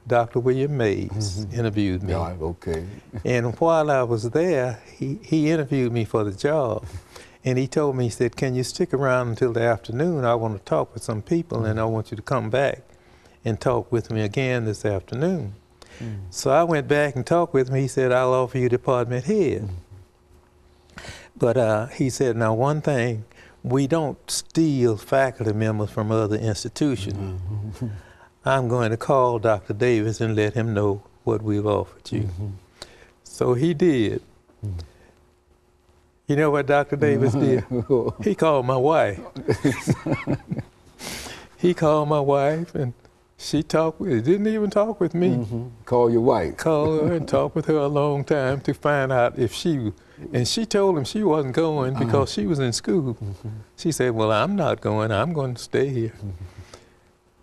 Dr. William Mays interviewed me. Yeah, okay. And while I was there, he interviewed me for the job. And he told me, he said, can you stick around until the afternoon? I want to talk with some people, and I want you to come back and talk with me again this afternoon. So I went back and talked with him. He said, I'll offer you department head. But he said, now one thing, we don't steal faculty members from other institutions. I'm going to call Dr. Davis and let him know what we've offered you. So he did. You know what Dr. Davis did? He called my wife. He called my wife, and she didn't even talk with me. Call your wife. Called her and talked with her a long time to find out if and she told him she wasn't going because she was in school. She said, well, I'm not going, I'm going to stay here.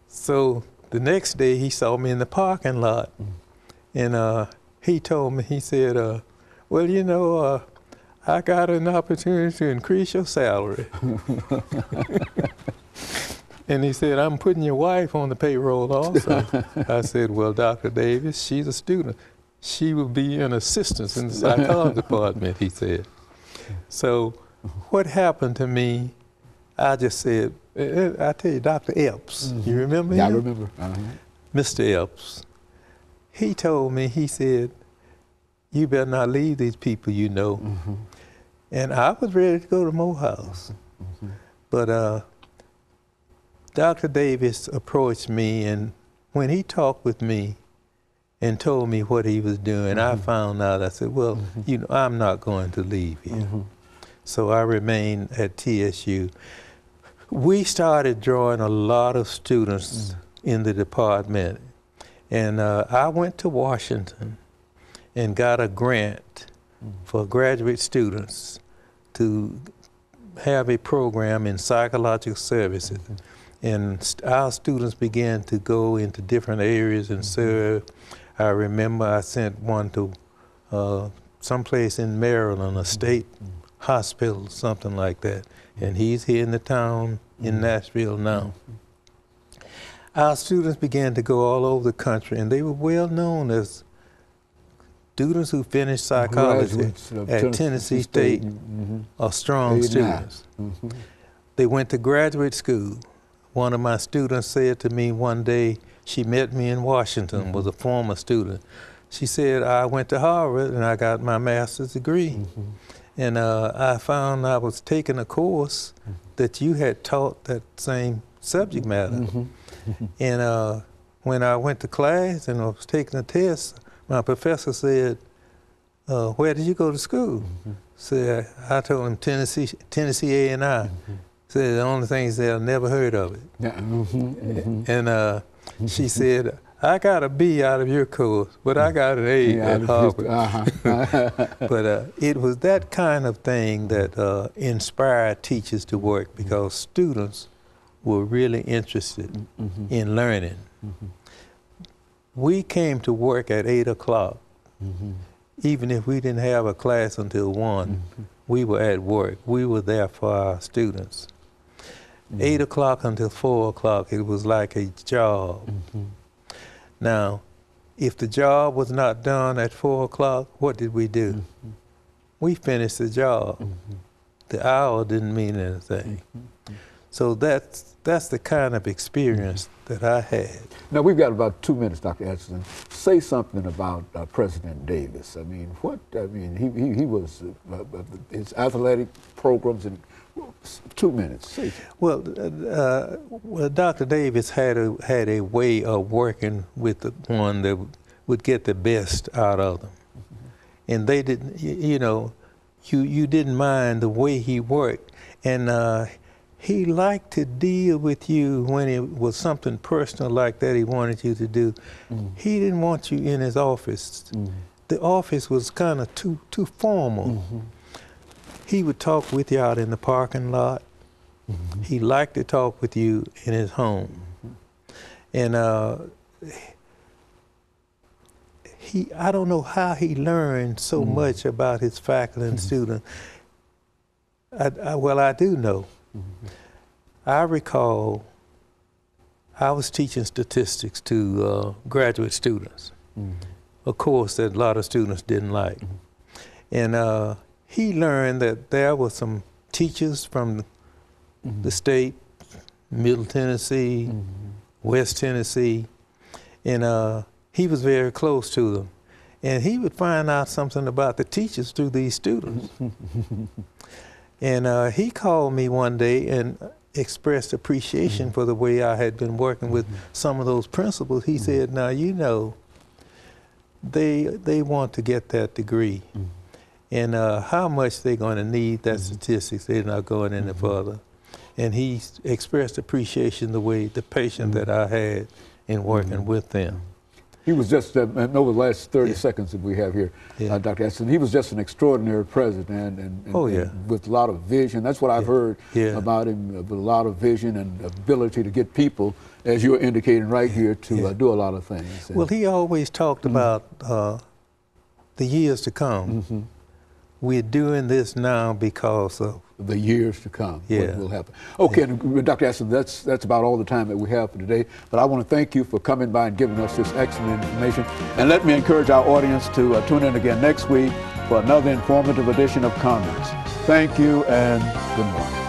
So the next day he saw me in the parking lot, and he told me, he said, well, you know, I got an opportunity to increase your salary. And he said, I'm putting your wife on the payroll also. I said, well, Dr. Davis, she's a student. She will be an assistant in the psychology department, he said. So what happened to me, I just said, I tell you, Dr. Epps, you remember him? Yeah, I remember. Mr. Epps, he told me, he said, you better not leave these people you know. And I was ready to go to Morehouse. But Dr. Davis approached me, and when he talked with me and told me what he was doing, I found out, I said, well, you know, I'm not going to leave here. So I remained at TSU. We started drawing a lot of students in the department, and I went to Washington and got a grant for graduate students to have a program in psychological services. And our students began to go into different areas and serve. I remember I sent one to someplace in Maryland, a state hospital, something like that. And he's here in the town in Nashville now. Our students began to go all over the country, and they were well known as students who finished psychology at Tennessee State are strong students. They went to graduate school. One of my students said to me one day, she met me in Washington, was a former student. She said, I went to Harvard and I got my master's degree. And I found I was taking a course that you had taught that same subject matter. And when I went to class and I was taking a test, my professor said, where did you go to school? So I told him Tennessee A&I. Said the only thing is they'll never heard of it. And she said, I got a B out of your course, but I got an A at Harvard. But it was that kind of thing that inspired teachers to work, because students were really interested in learning. We came to work at 8 o'clock. Even if we didn't have a class until 1, we were at work. We were there for our students. 8 o'clock until 4 o'clock, it was like a job. Now, if the job was not done at 4 o'clock, what did we do? We finished the job. The hour didn't mean anything. So that's the kind of experience that I had. Now, we've got about 2 minutes, Dr. Atchison. Say something about President Davis. I mean, he was, his athletic programs, and 2 minutes. Well, Dr. Davis had a way of working with the one that would get the best out of them. And they didn't, you know, you didn't mind the way he worked. And he liked to deal with you when it was something personal like that he wanted you to do. He didn't want you in his office. The office was kind of too formal. He would talk with you out in the parking lot. He liked to talk with you in his home. And I don't know how he learned so much about his faculty and students. Well, I do know. I recall I was teaching statistics to graduate students, a course that a lot of students didn't like. And he learned that there were some teachers from the state, Middle Tennessee, West Tennessee, and he was very close to them. And he would find out something about the teachers through these students. And he called me one day and expressed appreciation for the way I had been working with some of those principals. He said, now, you know, they want to get that degree. And how much they're going to need that statistics, they're not going any further. And he expressed appreciation the patience that I had in working with them. He was just, over the last 30 seconds that we have here, Dr. Atchison, he was just an extraordinary president and with a lot of vision. That's what I've heard about him, with a lot of vision and ability to get people, as you're indicating right here, to do a lot of things. Well, he always talked about the years to come. We're doing this now because of the years to come, what will happen. Okay, and Dr. Atchison, that's about all the time that we have for today. But I want to thank you for coming by and giving us this excellent information. And let me encourage our audience to tune in again next week for another informative edition of Comments. Thank you and good morning.